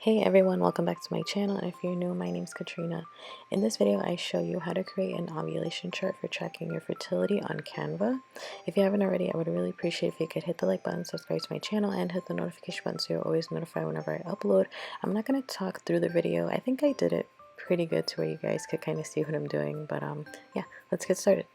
Hey everyone, welcome back to my channel. And if you're new, my name's Katrina. In this video, I show you how to create an ovulation chart for tracking your fertility on Canva. If you haven't already, I would really appreciate if you could hit the like button, subscribe to my channel, and hit the notification button so you're always notified whenever I upload. I'm not going to talk through the video. I think I did it pretty good to where you guys could kind of see what I'm doing. But yeah, let's get started.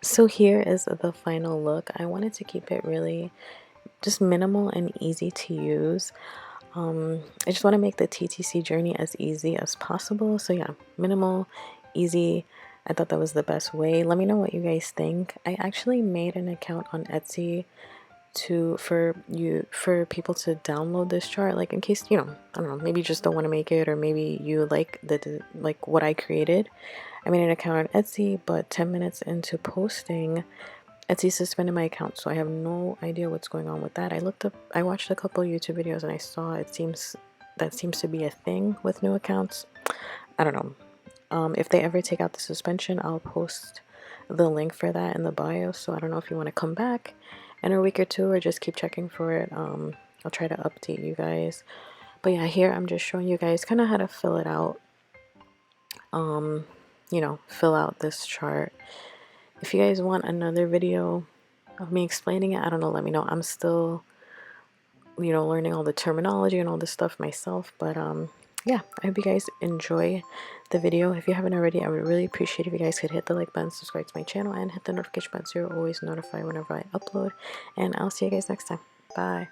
So here is the final look. I wanted to keep it really just minimal and easy to use. I just want to make the TTC journey as easy as possible. So yeah, minimal, easy. I thought that was the best way. Let me know what you guys think. I actually made an account on Etsy for people to download this chart, like in case, I don't know, maybe you just don't want to make it, or maybe you like what I created. I made an account on Etsy, but 10 minutes into posting, Etsy suspended my account, so I have no idea what's going on with that. I watched a couple YouTube videos and I saw that seems to be a thing with new accounts. I don't know. If they ever take out the suspension, I'll post the link for that in the bio. So I don't know if you want to come back in a week or two or just keep checking for it. I'll try to update you guys. But yeah, here I'm just showing you guys kind of how to fill it out. you know, fill out this chart. If you guys want another video of me explaining it, I don't know, let me know. I'm still, you know, learning all the terminology and all this stuff myself, but yeah, I hope you guys enjoy the video. If you haven't already, I would really appreciate if you guys could hit the like button, subscribe to my channel, and hit the notification button so you're always notified whenever I upload. And I'll see you guys next time. Bye.